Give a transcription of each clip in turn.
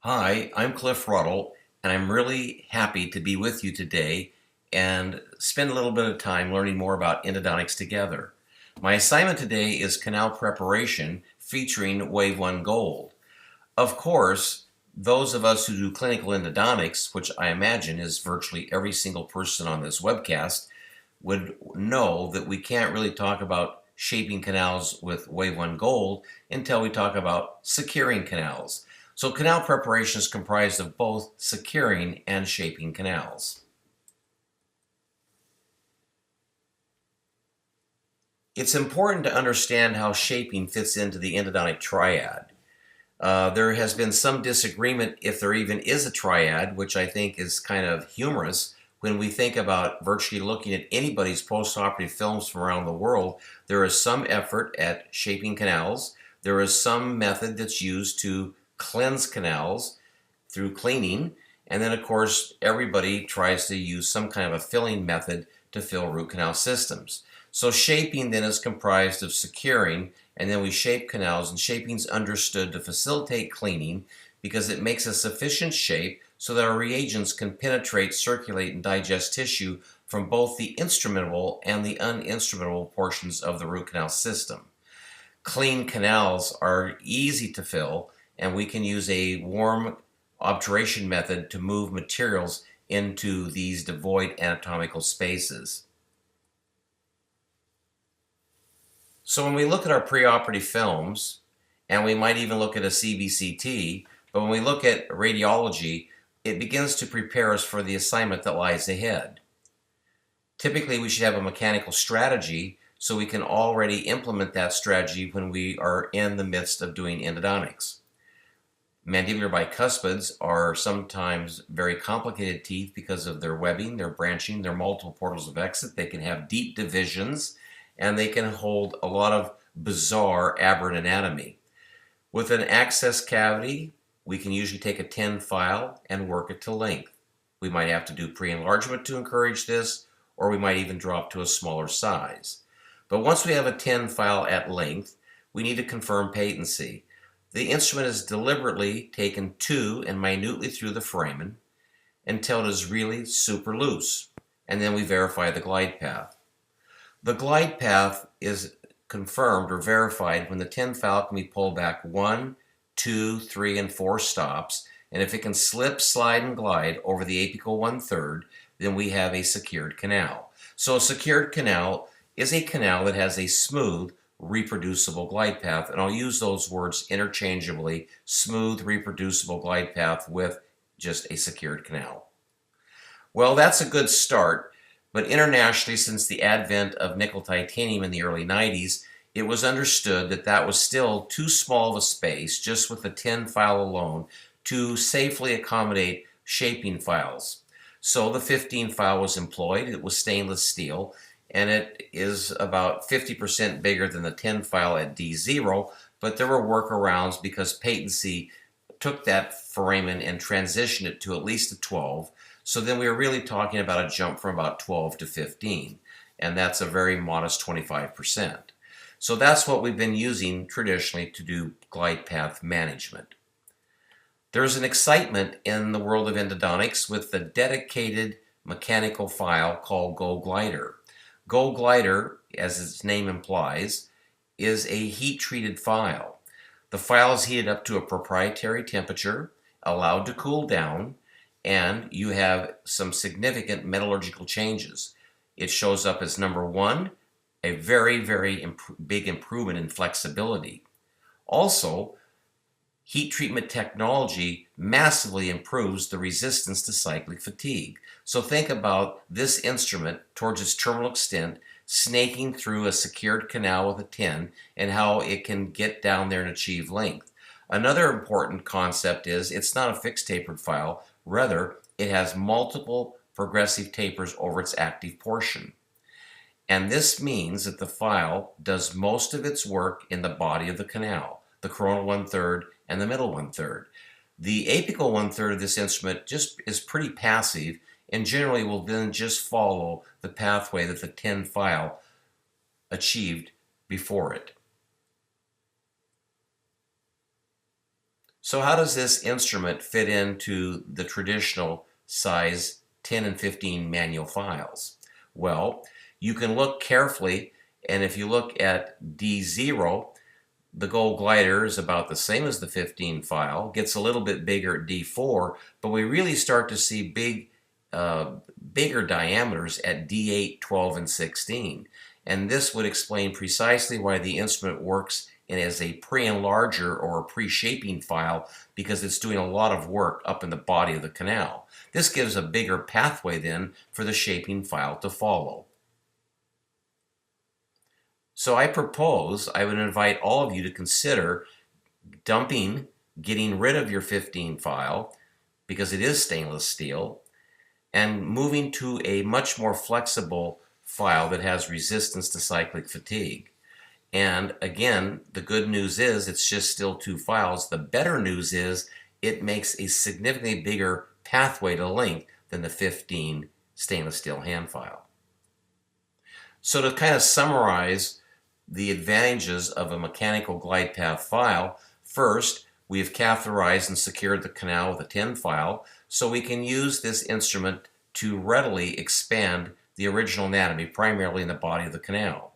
Hi, I'm Cliff Ruddle, and I'm really happy to be with you today and spend a little bit of time learning more about endodontics together. My assignment today is canal preparation featuring WAVEONE Gold. Of course, those of us who do clinical endodontics, which I imagine is virtually every single person on this webcast, would know that we can't really talk about shaping canals with WAVEONE Gold until we talk about securing canals. So canal preparation is comprised of both securing and shaping canals. It's important to understand how shaping fits into the endodontic triad. There has been some disagreement if there even is a triad, which I think is kind of humorous. When we think about virtually looking at anybody's postoperative films from around the world, there is some effort at shaping canals. There is some method that's used to cleanse canals through cleaning. And then, of course, everybody tries to use some kind of a filling method to fill root canal systems. So shaping then is comprised of securing, and then we shape canals, and shaping is understood to facilitate cleaning because it makes a sufficient shape so that our reagents can penetrate, circulate, and digest tissue from both the instrumentable and the uninstrumentable portions of the root canal system. Clean canals are easy to fill, and we can use a warm obturation method to move materials into these devoid anatomical spaces. So when we look at our preoperative films, and we might even look at a CBCT, but when we look at radiology, it begins to prepare us for the assignment that lies ahead. Typically, we should have a mechanical strategy so we can already implement that strategy when we are in the midst of doing endodontics. Mandibular bicuspids are sometimes very complicated teeth because of their webbing, their branching, their multiple portals of exit. They can have deep divisions, and they can hold a lot of bizarre aberrant anatomy. With an access cavity, we can usually take a 10 file and work it to length. We might have to do pre-enlargement to encourage this, or we might even drop to a smaller size. But once we have a 10 file at length, we need to confirm patency. The instrument is deliberately taken to and minutely through the foramen until it is really super loose, and then we verify the glide path. The glide path is confirmed or verified when the 10 file can be pulled back 1, 2, 3, and 4 stops, and if it can slip, slide, and glide over the apical 1/3, then we have a secured canal. So a secured canal is a canal that has a smooth, reproducible glide path, and I'll use those words interchangeably: smooth, reproducible glide path with just a secured canal. Well, that's a good start, but internationally, since the advent of nickel titanium in the early 90s, it was understood that that was still too small of a space, just with the 10 file alone, to safely accommodate shaping files. So the 15 file was employed. It was stainless steel, and it is about 50% bigger than the 10 file at D0, but there were workarounds because patency took that foramen and transitioned it to at least a 12. So then we were really talking about a jump from about 12 to 15, and that's a very modest 25%. So that's what we've been using traditionally to do glide path management. There's an excitement in the world of endodontics with the dedicated mechanical file called Go Glider. Go Glider, as its name implies, is a heat-treated file. The file is heated up to a proprietary temperature, allowed to cool down, and you have some significant metallurgical changes. It shows up as number 1, a very, very big improvement in flexibility. Also, heat treatment technology massively improves the resistance to cyclic fatigue. So think about this instrument towards its terminal extent, snaking through a secured canal with a 10, and how it can get down there and achieve length. Another important concept is it's not a fixed tapered file, rather it has multiple progressive tapers over its active portion. And this means that the file does most of its work in the body of the canal, the coronal 1/3 and the middle 1/3. The apical 1/3 of this instrument just is pretty passive and generally will then just follow the pathway that the 10 file achieved before it. So how does this instrument fit into the traditional size 10 and 15 manual files? Well, you can look carefully, and if you look at D0, the gold glider is about the same as the 15 file, gets a little bit bigger at D4, but we really start to see bigger diameters at D8, 12, and 16. And this would explain precisely why the instrument works as a pre-enlarger or a pre-shaping file, because it's doing a lot of work up in the body of the canal. This gives a bigger pathway then for the shaping file to follow. So I would invite all of you to consider getting rid of your 15 file, because it is stainless steel, and moving to a much more flexible file that has resistance to cyclic fatigue. And again, the good news is it's just still 2 files. The better news is it makes a significantly bigger pathway to length than the 15 stainless steel hand file. So to kind of summarize the advantages of a mechanical glide path file, first, we have catheterized and secured the canal with a 10 file, so we can use this instrument to readily expand the original anatomy, primarily in the body of the canal.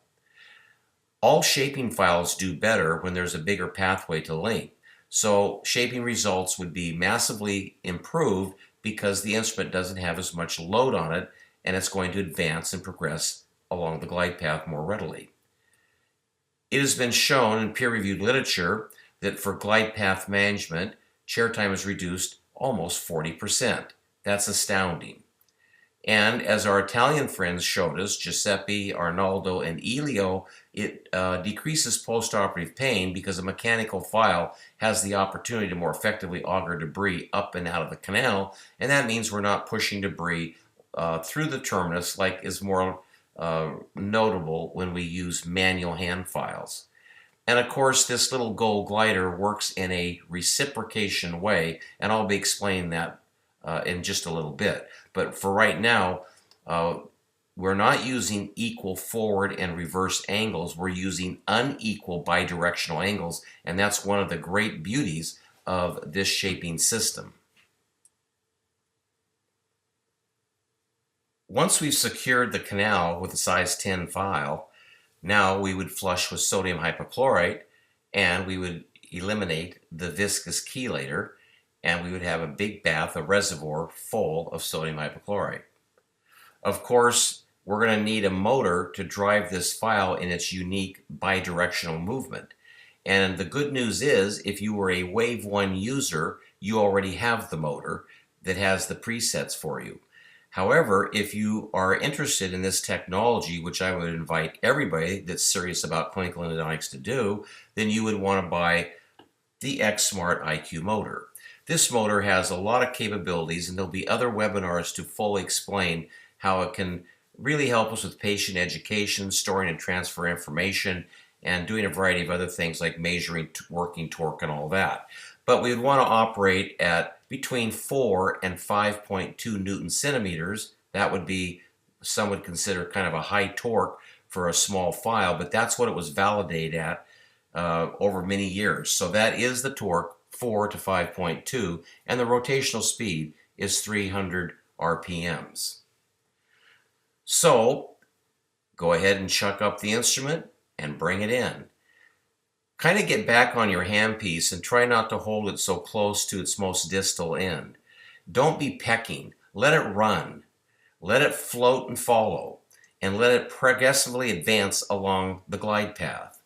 All shaping files do better when there's a bigger pathway to length, so shaping results would be massively improved because the instrument doesn't have as much load on it, and it's going to advance and progress along the glide path more readily. It has been shown in peer-reviewed literature that for glide path management, chair time is reduced almost 40%. That's astounding. And as our Italian friends showed us, Giuseppe, Arnaldo, and Elio, it decreases postoperative pain because a mechanical file has the opportunity to more effectively auger debris up and out of the canal, and that means we're not pushing debris through the terminus like is more notable when we use manual hand files. And of course, this little gold glider works in a reciprocation way, and I'll be explaining that in just a little bit. But for right now, we're not using equal forward and reverse angles. We're using unequal bidirectional angles, and that's one of the great beauties of this shaping system. Once we've secured the canal with a size 10 file, now we would flush with sodium hypochlorite, and we would eliminate the viscous chelator, and we would have a big bath, a reservoir full of sodium hypochlorite. Of course, we're going to need a motor to drive this file in its unique bidirectional movement. And the good news is, if you were a WAVEONE user, you already have the motor that has the presets for you. However, if you are interested in this technology, which I would invite everybody that's serious about clinical endodontics to do, then you would want to buy the XSmart IQ motor. This motor has a lot of capabilities, and there'll be other webinars to fully explain how it can really help us with patient education, storing and transfer information, and doing a variety of other things like measuring working torque and all that. But we would want to operate at between 4 and 5.2 Newton centimeters. That would be, some would consider kind of a high torque for a small file, but that's what it was validated at over many years. So that is the torque, 4 to 5.2, and the rotational speed is 300 RPMs. So go ahead and chuck up the instrument and bring it in. Kind of get back on your handpiece and try not to hold it so close to its most distal end. Don't be pecking. Let it run. Let it float and follow, and let it progressively advance along the glide path.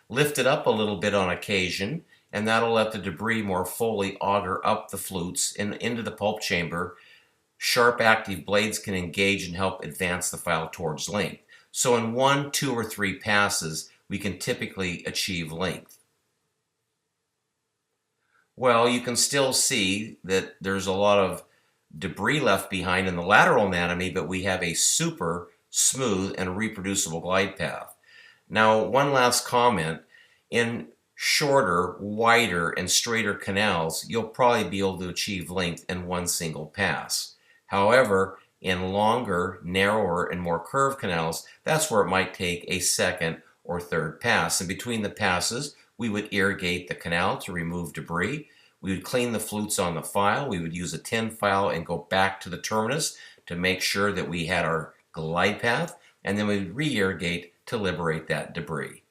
Lift it up a little bit on occasion, and that'll let the debris more fully auger up the flutes and into the pulp chamber. Sharp active blades can engage and help advance the file towards length. So in 1, 2, or 3 passes, we can typically achieve length. Well, you can still see that there's a lot of debris left behind in the lateral anatomy, but we have a super smooth and reproducible glide path. Now, one last comment. In shorter, wider, and straighter canals, you'll probably be able to achieve length in one single pass. However, in longer, narrower, and more curved canals, that's where it might take a second or third pass. And between the passes, we would irrigate the canal to remove debris. We would clean the flutes on the file. We would use a tin file and go back to the terminus to make sure that we had our glide path, and then we would re-irrigate to liberate that debris.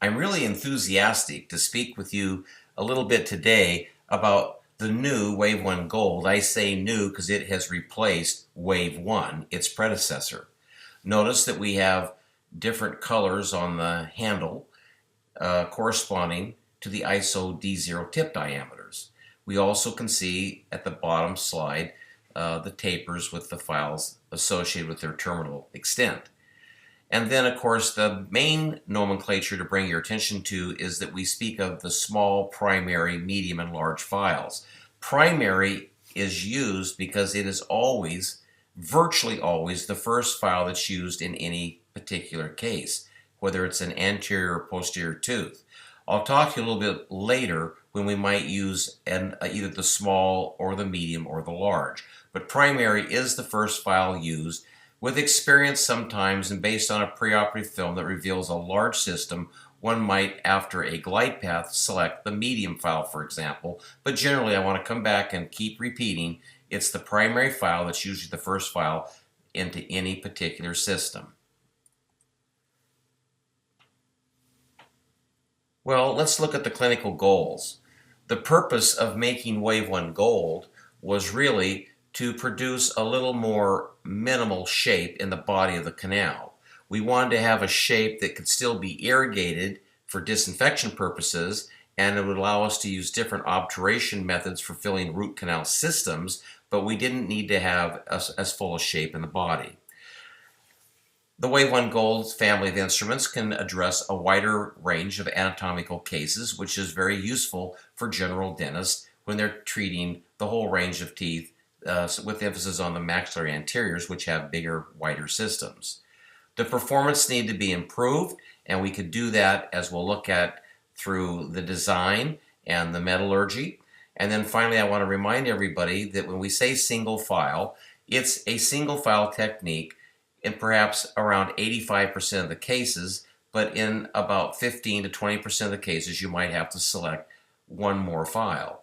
I'm really enthusiastic to speak with you a little bit today about the new WAVEONE Gold. I say new because it has replaced WAVEONE, its predecessor. Notice that we have different colors on the handle corresponding to the ISO D0 tip diameters. We also can see at the bottom slide the tapers with the files associated with their terminal extent. And then, of course, the main nomenclature to bring your attention to is that we speak of the small, primary, medium, and large files. Primary is used because it is always, virtually always, the first file that's used in any particular case, whether it's an anterior or posterior tooth. I'll talk to you a little bit later when we might use either the small or the medium or the large. But primary is the first file used. With experience sometimes and based on a preoperative film that reveals a large system, one might, after a glide path, select the medium file, for example. But generally, I want to come back and keep repeating, it's the primary file that's usually the first file into any particular system. Well, let's look at the clinical goals. The purpose of making WAVEONE Gold was really to produce a little more minimal shape in the body of the canal. We wanted to have a shape that could still be irrigated for disinfection purposes, and it would allow us to use different obturation methods for filling root canal systems, but we didn't need to have as full a shape in the body. The WAVEONE Gold family of instruments can address a wider range of anatomical cases, which is very useful for general dentists when they're treating the whole range of teeth, with emphasis on the maxillary anteriors, which have bigger, wider systems. The performance needed to be improved, and we could do that, as we'll look at, through the design and the metallurgy. And then finally, I want to remind everybody that when we say single file, it's a single file technique in perhaps around 85% of the cases, but in about 15 to 20% of the cases, you might have to select one more file.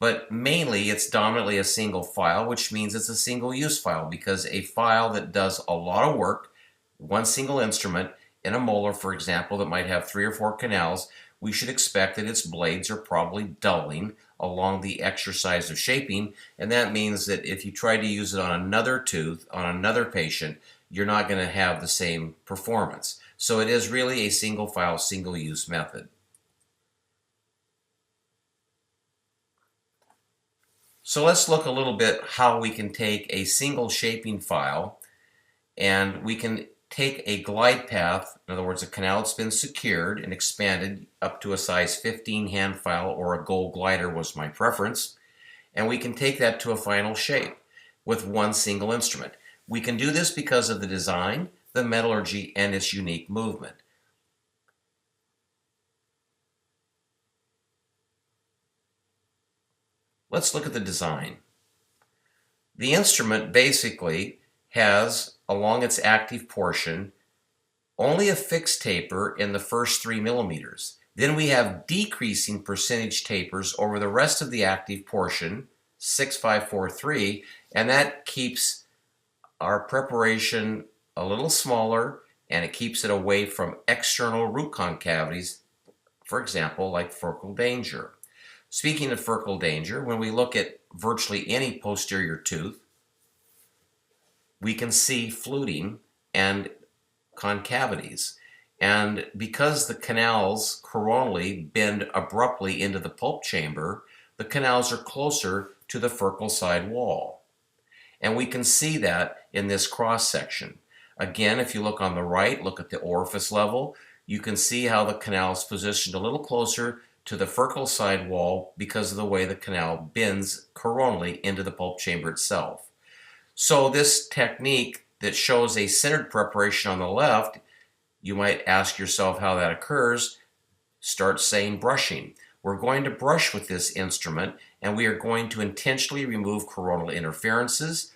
But mainly, it's dominantly a single file, which means it's a single-use file, because a file that does a lot of work, one single instrument, in a molar, for example, that might have 3 or 4 canals, we should expect that its blades are probably dulling along the exercise of shaping, and that means that if you try to use it on another tooth, on another patient, you're not going to have the same performance. So it is really a single file, single-use method. So let's look a little bit how we can take a single shaping file and we can take a glide path, in other words, a canal that's been secured and expanded up to a size 15 hand file, or a gold glider was my preference, and we can take that to a final shape with one single instrument. We can do this because of the design, the metallurgy, and its unique movement. Let's look at the design. The instrument basically has, along its active portion, only a fixed taper in the first 3 millimeters. Then we have decreasing percentage tapers over the rest of the active portion, 6, 5, 4, 3, and that keeps our preparation a little smaller, and it keeps it away from external root concavities, for example, like furcal danger. Speaking of furcal danger, when we look at virtually any posterior tooth, we can see fluting and concavities. And because the canals coronally bend abruptly into the pulp chamber, the canals are closer to the furcal side wall. And we can see that in this cross section. Again, if you look on the right, look at the orifice level, you can see how the canal is positioned a little closer to the furcal side wall because of the way the canal bends coronally into the pulp chamber itself. So this technique that shows a centered preparation on the left, you might ask yourself how that occurs. Start saying brushing. We're going to brush with this instrument, and we are going to intentionally remove coronal interferences,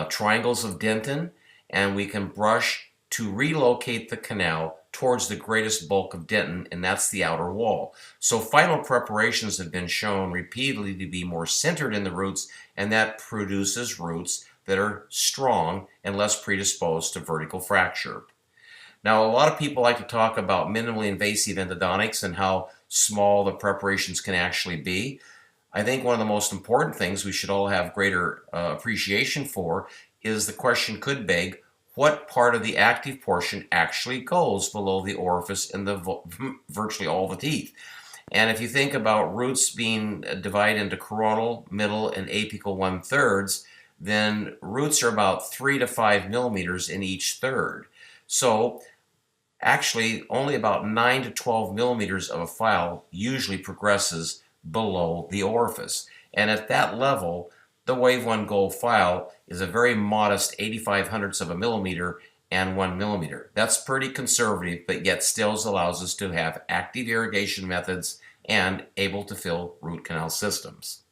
triangles of dentin, and we can brush to relocate the canal towards the greatest bulk of dentin, and that's the outer wall. So final preparations have been shown repeatedly to be more centered in the roots, and that produces roots that are strong and less predisposed to vertical fracture. Now, a lot of people like to talk about minimally invasive endodontics and how small the preparations can actually be. I think one of the most important things we should all have greater appreciation for is the question could beg, what part of the active portion actually goes below the orifice in the virtually all the teeth? And if you think about roots being divided into coronal, middle, and apical 1/3, then roots are about 3 to 5 millimeters in each third. So actually only about 9 to 12 millimeters of a file usually progresses below the orifice. And at that level, the WAVEONE Gold file is a very modest 85 hundredths of a millimeter and 1 millimeter. That's pretty conservative, but yet still allows us to have active irrigation methods and able to fill root canal systems.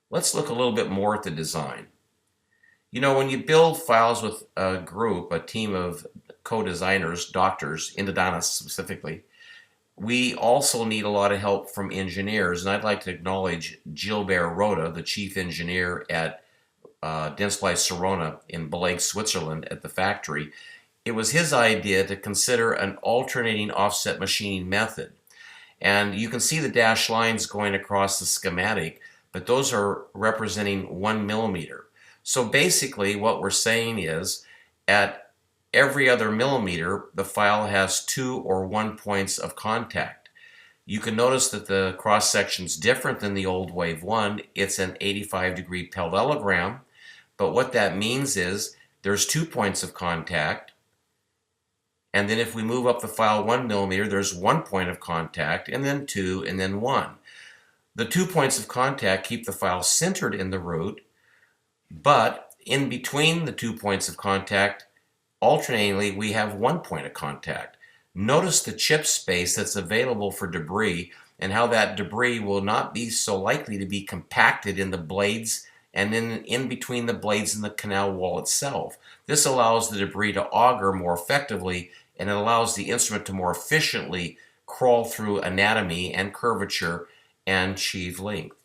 Let's look a little bit more at the design. You know, when you build files with a group, a team of co-designers, doctors, endodontists specifically, we also need a lot of help from engineers, and I'd like to acknowledge Gilbert Roda, the chief engineer at Dentsply Sirona in Beleg, Switzerland at the factory. It was his idea to consider an alternating offset machining method. And you can see the dashed lines going across the schematic, but those are representing 1 millimeter. So basically what we're saying is at every other millimeter, the file has 2 or 1 points of contact. You can notice that the cross section is different than the old WAVEONE. It's an 85-degree parallelogram, but what that means is there's 2 points of contact, and then if we move up the file 1 millimeter, there's 1 point of contact, and then 2, and then 1. The 2 points of contact keep the file centered in the root, but in between the 2 points of contact, alternatingly, we have 1 point of contact. Notice the chip space that's available for debris and how that debris will not be so likely to be compacted in the blades and in between the blades and the canal wall itself. This allows the debris to auger more effectively, and it allows the instrument to more efficiently crawl through anatomy and curvature and sheath length.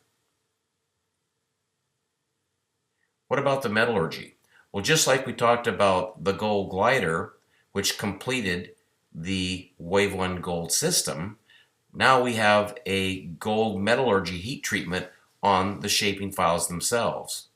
What about the metallurgy? Well, just like we talked about the gold glider, which completed the WAVEONE Gold system, now we have a gold metallurgy heat treatment on the shaping files themselves.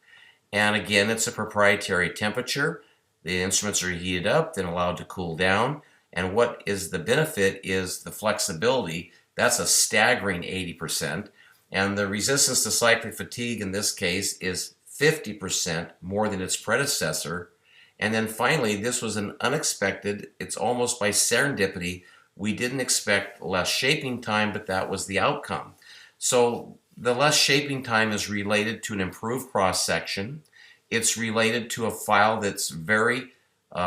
And again, it's a proprietary temperature. The instruments are heated up, then allowed to cool down. And what is the benefit is the flexibility. That's a staggering 80%. And the resistance to cyclic fatigue in this case is 50% more than its predecessor. And then finally, this was an unexpected, it's almost by serendipity, we didn't expect less shaping time, but that was the outcome. So the less shaping time is related to an improved cross-section. It's related to a file that's very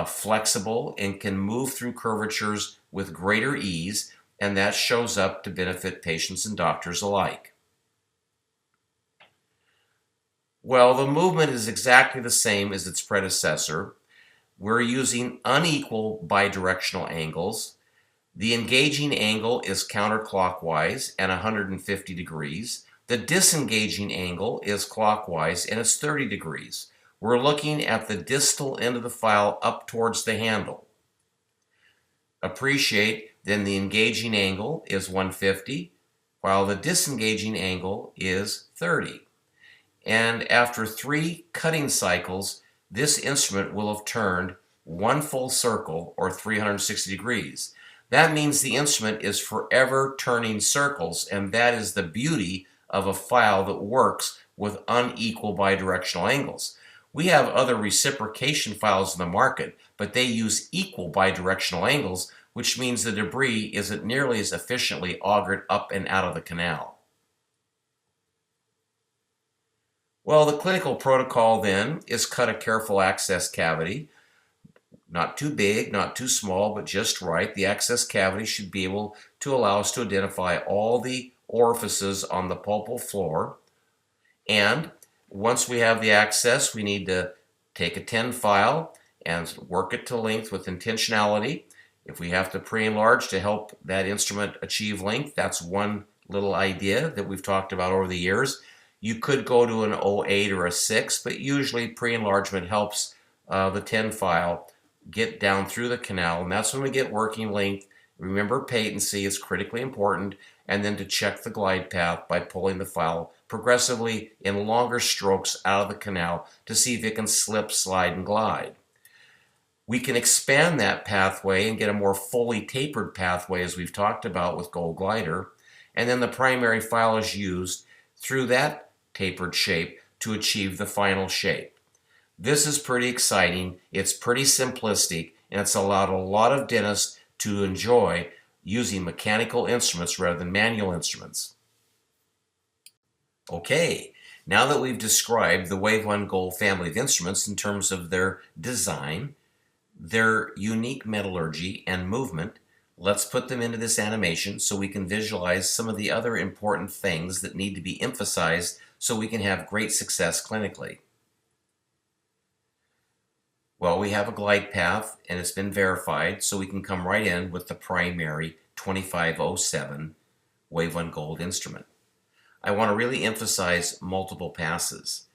flexible and can move through curvatures with greater ease, and that shows up to benefit patients and doctors alike. Well, the movement is exactly the same as its predecessor. We're using unequal bidirectional angles. The engaging angle is counterclockwise at 150 degrees. The disengaging angle is clockwise and it's 30 degrees. We're looking at the distal end of the file up towards the handle. Appreciate then the engaging angle is 150, while the disengaging angle is 30. And after 3 cutting cycles, this instrument will have turned 1 full circle, or 360 degrees. That means the instrument is forever turning circles, and that is the beauty of a file that works with unequal bidirectional angles. We have other reciprocation files in the market, but they use equal bidirectional angles, which means the debris isn't nearly as efficiently augured up and out of the canal. Well, the clinical protocol then is cut a careful access cavity. Not too big, not too small, but just right. The access cavity should be able to allow us to identify all the orifices on the pulpal floor. And once we have the access, we need to take a 10 file and work it to length with intentionality. If we have to pre-enlarge to help that instrument achieve length, that's one little idea that we've talked about over the years. You could go to an 08 or a 6, but usually pre-enlargement helps the 10 file get down through the canal, and that's when we get working length. Remember, patency is critically important, and then to check the glide path by pulling the file progressively in longer strokes out of the canal to see if it can slip, slide, and glide. We can expand that pathway and get a more fully tapered pathway, as we've talked about with Gold Glider, and then the primary file is used through that tapered shape to achieve the final shape. This is pretty exciting, it's pretty simplistic, and it's allowed a lot of dentists to enjoy using mechanical instruments rather than manual instruments. Okay, now that we've described the WaveOne Gold family of instruments in terms of their design, their unique metallurgy and movement, let's put them into this animation so we can visualize some of the other important things that need to be emphasized so we can have great success clinically. Well, we have a glide path and it's been verified, so we can come right in with the primary 2507 WaveOne Gold instrument. I want to really emphasize multiple passes.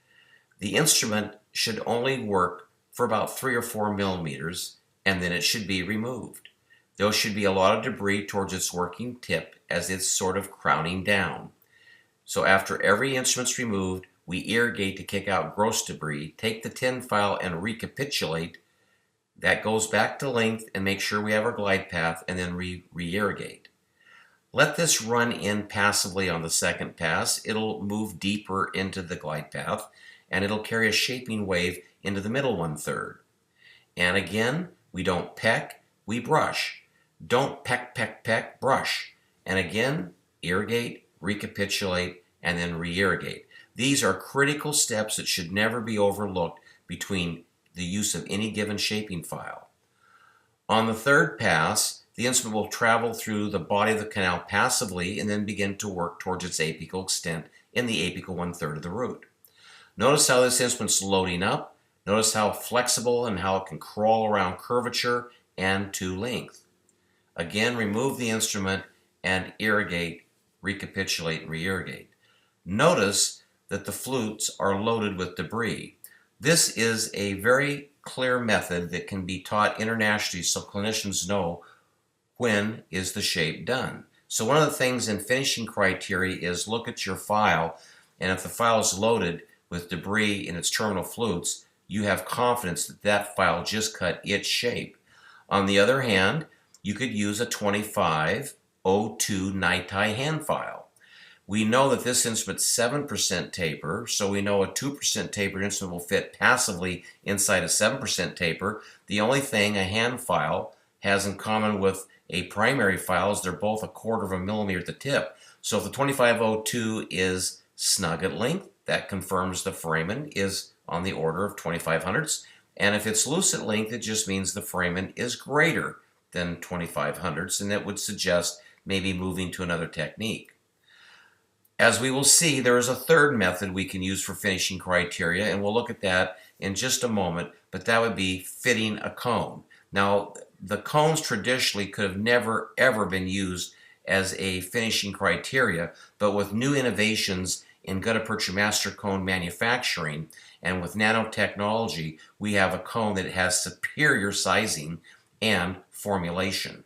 The instrument should only work for about 3 or 4 millimeters, and then it should be removed. There should be a lot of debris towards its working tip as it's sort of crowning down. So after every instrument's removed, we irrigate to kick out gross debris, take the 10 file and recapitulate. That goes back to length and make sure we have our glide path, and then re-irrigate. Let this run in passively on the second pass. It'll move deeper into the glide path, and it'll carry a shaping wave into the middle 1/3. And again, we don't peck, we brush. Don't peck, peck, peck, brush. And again, irrigate, recapitulate, and then re-irrigate. These are critical steps that should never be overlooked between the use of any given shaping file. On the third pass, the instrument will travel through the body of the canal passively and then begin to work towards its apical extent in the apical 1/3 of the root. Notice how this instrument's loading up. Notice how flexible and how it can crawl around curvature and to length. Again, remove the instrument and irrigate, recapitulate, and re-irrigate. Notice that the flutes are loaded with debris. This is a very clear method that can be taught internationally so clinicians know when is the shape done. So one of the things in finishing criteria is look at your file, and if the file is loaded with debris in its terminal flutes, you have confidence that that file just cut its shape. On the other hand, you could use a 2502 NiTi hand file. We know that this instrument's 7% taper, so we know a 2% tapered instrument will fit passively inside a 7% taper. The only thing a hand file has in common with a primary file is they're both 1/4 of a millimeter at the tip. So if the 2502 is snug at length, that confirms the foramen is on the order of 2500ths. And if it's loose at length, it just means the foramen is greater than 2500ths, and that would suggest maybe moving to another technique. As we will see, there is a third method we can use for finishing criteria, and we'll look at that in just a moment, but that would be fitting a cone. Now, the cones traditionally could have never ever been used as a finishing criteria, but with new innovations in gutta-percha master cone manufacturing and with nanotechnology, we have a cone that has superior sizing and formulation.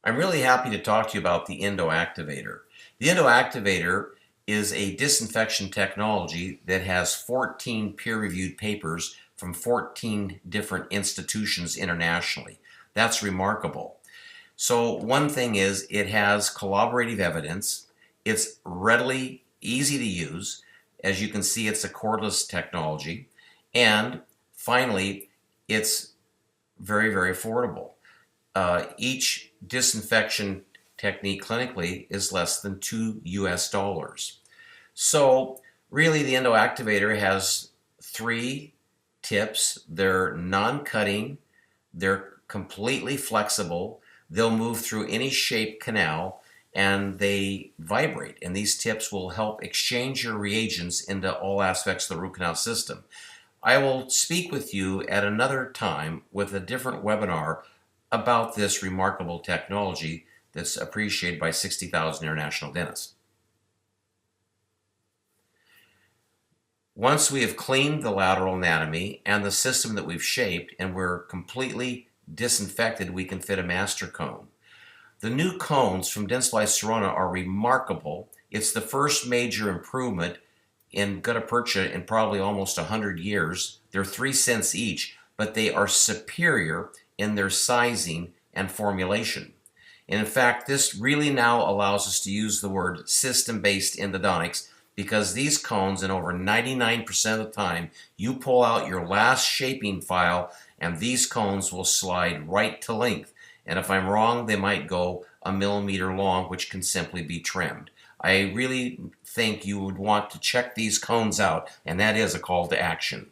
I'm really happy to talk to you about the ENDOACTIVATOR. The ENDOACTIVATOR is a disinfection technology that has 14 peer-reviewed papers from 14 different institutions internationally. That's remarkable. So one thing is it has collaborative evidence. It's readily easy to use. As you can see, it's a cordless technology. And finally, it's very, very affordable. Each disinfection technique clinically is less than $2 US. So really the ENDOACTIVATOR has 3 tips. They're non-cutting, they're completely flexible, they'll move through any shaped canal, and they vibrate, and these tips will help exchange your reagents into all aspects of the root canal system. I will speak with you at another time with a different webinar about this remarkable technology that's appreciated by 60,000 international dentists. Once we have cleaned the lateral anatomy and the system that we've shaped and we're completely disinfected, we can fit a master cone. The new cones from Dentsply Sirona are remarkable. It's the first major improvement in gutta percha in probably almost 100 years. They're 3 cents each, but they are superior in their sizing and formulation. And in fact, this really now allows us to use the word system-based endodontics, because these cones, in over 99% of the time, you pull out your last shaping file and these cones will slide right to length. And if I'm wrong, they might go 1 millimeter long, which can simply be trimmed. I really think you would want to check these cones out, and that is a call to action.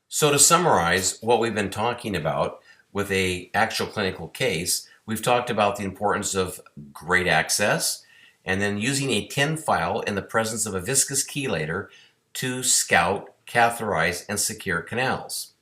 So to summarize what we've been talking about with an actual clinical case, we've talked about the importance of great access, and then using a tin file in the presence of a viscous chelator to scout, catheterize, and secure canals.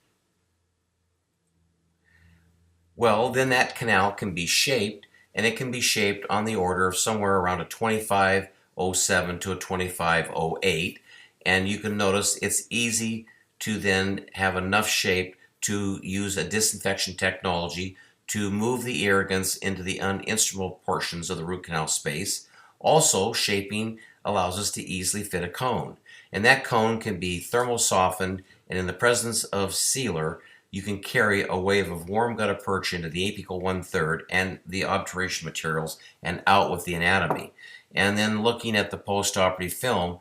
Well, then that canal can be shaped, and it can be shaped on the order of somewhere around a 2507 to a 2508, and you can notice it's easy to then have enough shape to use a disinfection technology to move the irrigants into the uninstrumental portions of the root canal space. Also, shaping allows us to easily fit a cone, and that cone can be thermal softened, and in the presence of sealer, you can carry a wave of warm gutta percha into the apical 1/3 and the obturation materials and out with the anatomy. And then looking at the post-operative film,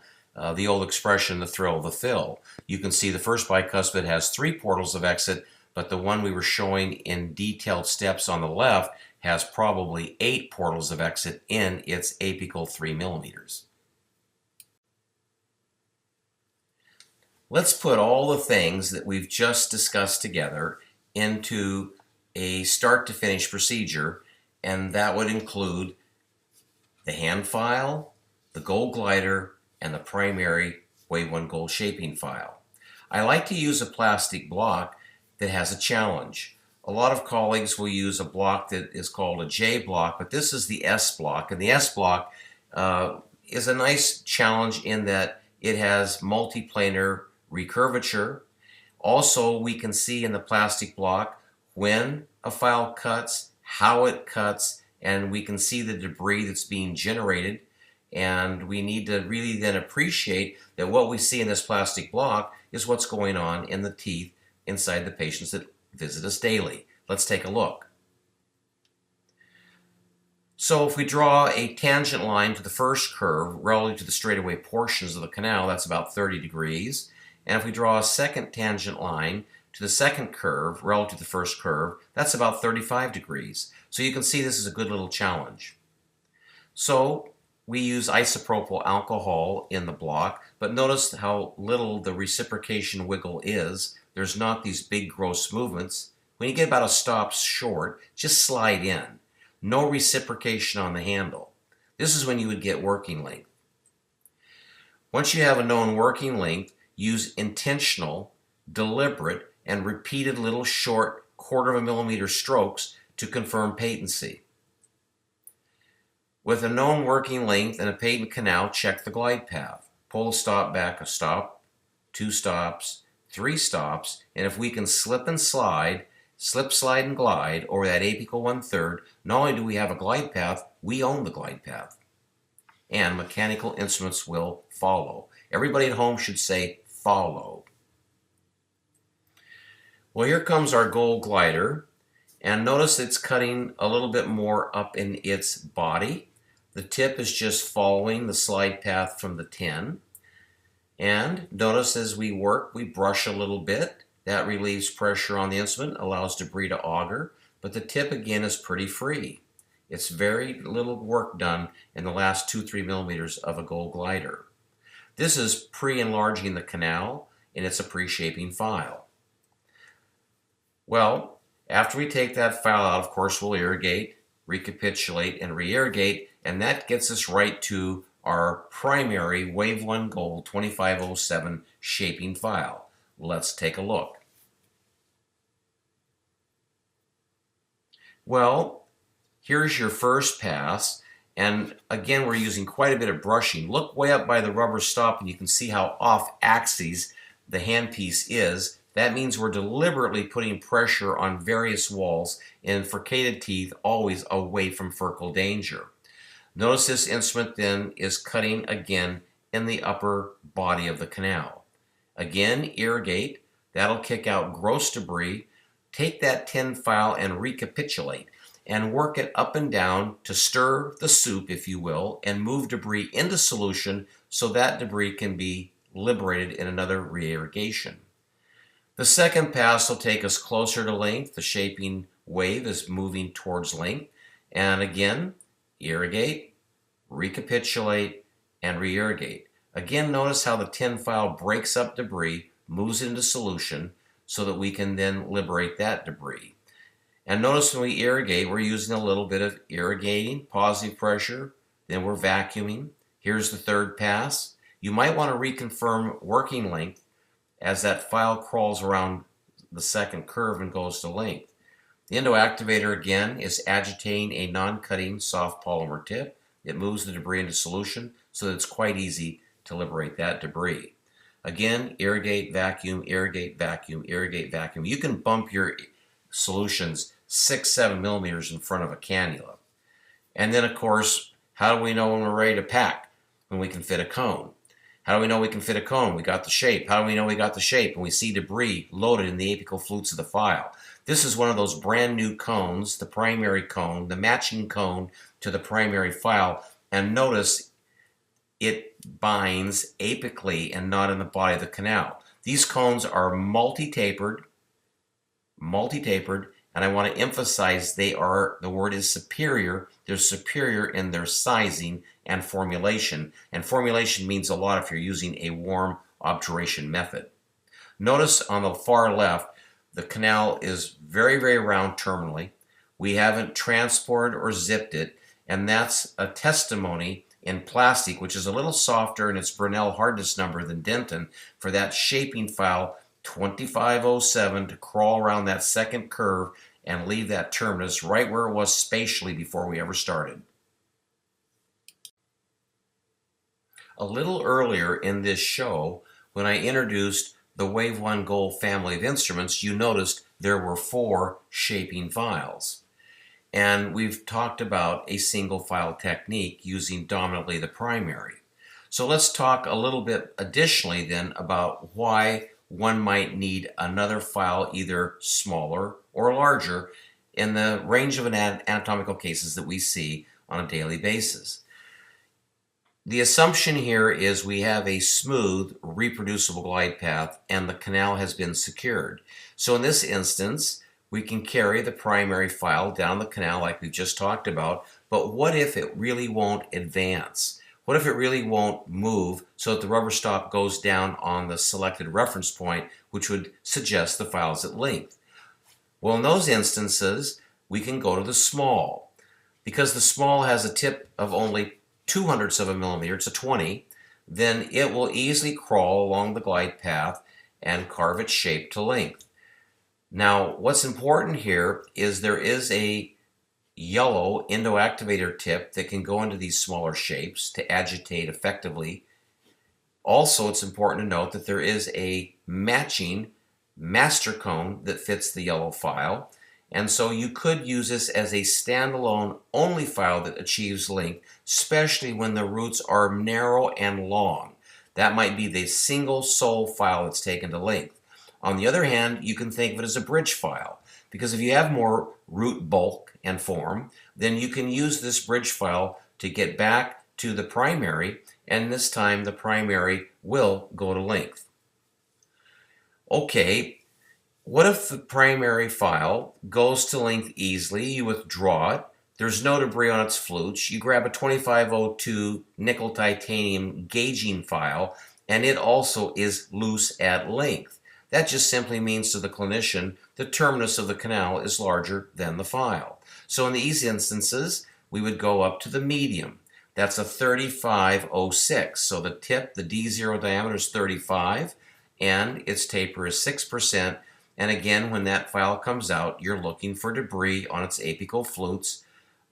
the old expression, the thrill of the fill. You can see the first bicuspid has 3 portals of exit, but the one we were showing in detailed steps on the left has probably 8 portals of exit in its apical 3 millimeters. Let's put all the things that we've just discussed together into a start to finish procedure, and that would include the hand file, the gold glider, and the primary WAVEONE gold shaping file. I like to use a plastic block that has a challenge. A lot of colleagues will use a block that is called a J block, but this is the S block, and the S block is a nice challenge in that it has multiplanar recurvature. Also, we can see in the plastic block when a file cuts, how it cuts, and we can see the debris that's being generated. And we need to really then appreciate that what we see in this plastic block is what's going on in the teeth inside the patients that visit us daily. Let's take a look. So if we draw a tangent line to the first curve relative to the straightaway portions of the canal, that's about 30 degrees. And if we draw a second tangent line to the second curve relative to the first curve, that's about 35 degrees. So you can see this is a good little challenge. So we use isopropyl alcohol in the block, but notice how little the reciprocation wiggle is. There's not these big gross movements. When you get about a stop short, just slide in. No reciprocation on the handle. This is when you would get working length. Once you have a known working length, use intentional, deliberate, and repeated little short 1/4 millimeter strokes to confirm patency. With a known working length and a patent canal, check the glide path. Pull a stop back, a stop, 2 stops, 3 stops, and if we can slip, slide, and glide over that apical 1/3, not only do we have a glide path, we own the glide path. And mechanical instruments will follow. Everybody at home should say follow. Well, here comes our gold glider, and notice it's cutting a little bit more up in its body. The tip is just following the slide path from the tin. And notice as we work, we brush a little bit. That relieves pressure on the instrument, allows debris to auger, but the tip again is pretty free. It's very little work done in the last 2-3 millimeters of a gold glider. This is pre-enlarging the canal, and it's a pre-shaping file. Well, after we take that file out, of course, we'll irrigate, recapitulate, and re-irrigate, and that gets us right to our primary WAVEONE Gold 2507 shaping file. Let's take a look. Well, here's your first pass, and again we're using quite a bit of brushing. Look way up by the rubber stop and you can see how off axis the handpiece is. That means we're deliberately putting pressure on various walls, and for furcated teeth always away from furcal danger. Notice this instrument then is cutting again in the upper body of the canal. Again, irrigate. That'll kick out gross debris. Take that tin file and recapitulate and work it up and down to stir the soup, if you will, and move debris into solution so that debris can be liberated in another re-irrigation. The second pass will take us closer to length. The shaping wave is moving towards length. And again, irrigate, recapitulate, and re-irrigate. Again, notice how the tin file breaks up debris, moves into solution, so that we can then liberate that debris. And notice when we irrigate, we're using a little bit of irrigating, positive pressure, then we're vacuuming. Here's the third pass. You might want to reconfirm working length as that file crawls around the second curve and goes to length. The endoactivator again is agitating a non-cutting soft polymer tip. It moves the debris into solution so that it's quite easy to liberate that debris. Again, irrigate, vacuum, irrigate, vacuum, irrigate, vacuum. You can bump your solutions 6-7 millimeters in front of a cannula. And then, of course, how do we know when we're ready to pack? When we can fit a cone. How do we know we can fit a cone? We got the shape. How do we know we got the shape? When we see debris loaded in the apical flutes of the file. This is one of those brand new cones, the primary cone, the matching cone to the primary file. And notice it binds apically and not in the body of the canal. These cones are multi-tapered, and I want to emphasize they are, the word is superior. They're superior in their sizing and formulation. And formulation means a lot if you're using a warm obturation method. Notice on the far left, the canal is very, very round terminally. We haven't transported or zipped it, and that's a testimony in plastic, which is a little softer in its Brinell hardness number than Denton, for that shaping file 2507 to crawl around that second curve and leave that terminus right where it was spatially before we ever started. A little earlier in this show, when I introduced the WAVEONE Gold family of instruments, you noticed there were 4 shaping files. And we've talked about a single file technique using dominantly the primary. So let's talk a little bit additionally then about why one might need another file, either smaller or larger, in the range of anatomical cases that we see on a daily basis. The assumption here is we have a smooth, reproducible glide path and the canal has been secured. So in this instance, we can carry the primary file down the canal like we've just talked about, but what if it really won't advance? What if it really won't move so that the rubber stop goes down on the selected reference point, which would suggest the file's at length? Well, in those instances, we can go to the small. Because the small has a tip of only 0.02 of a millimeter, it's a 20, then it will easily crawl along the glide path and carve its shape to length. Now, what's important here is there is a yellow endoactivator tip that can go into these smaller shapes to agitate effectively. Also, it's important to note that there is a matching master cone that fits the yellow file, and so you could use this as a standalone only file that achieves length, especially when the roots are narrow and long. That might be the single sole file that's taken to length. On the other hand, you can think of it as a bridge file, because if you have more root bulk and form, then you can use this bridge file to get back to the primary, and this time the primary will go to length. Okay, what if the primary file goes to length easily? You withdraw it, there's no debris on its flutes, you grab a 2502 nickel titanium gauging file, and it also is loose at length. That just simply means to the clinician the terminus of the canal is larger than the file. So in these instances, we would go up to the medium. That's a 3506. So the tip, the D0 diameter is 35, and its taper is 6%. And again, when that file comes out, you're looking for debris on its apical flutes.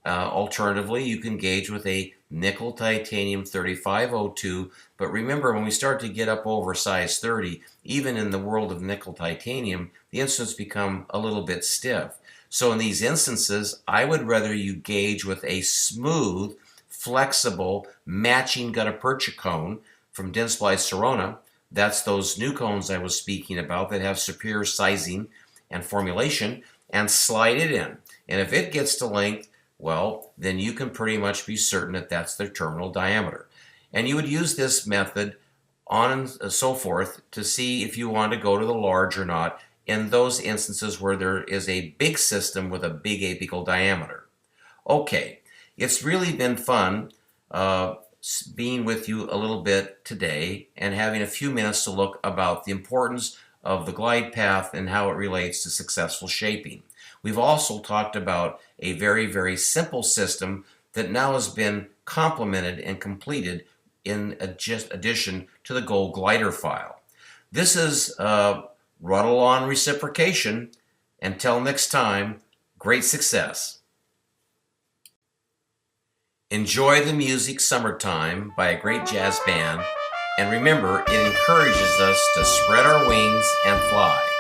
Alternatively, you can gauge with a nickel titanium 3502, but remember, when we start to get up over size 30, even in the world of nickel titanium, the instruments become a little bit stiff. So in these instances, I would rather you gauge with a smooth, flexible, matching gutta-percha cone from Dentsply Sirona. That's those new cones I was speaking about that have superior sizing and formulation, and slide it in. And if it gets to length, well, then you can pretty much be certain that that's their terminal diameter. And you would use this method on and so forth to see if you want to go to the large or not in those instances where there is a big system with a big apical diameter. Okay, it's really been fun being with you a little bit today and having a few minutes to look about the importance of the glide path and how it relates to successful shaping. We've also talked about a very, very simple system that now has been complemented and completed in addition to the gold glider file. This is Ruddle on reciprocation. Until next time, great success. Enjoy the music Summertime by a great jazz band, and remember, it encourages us to spread our wings and fly.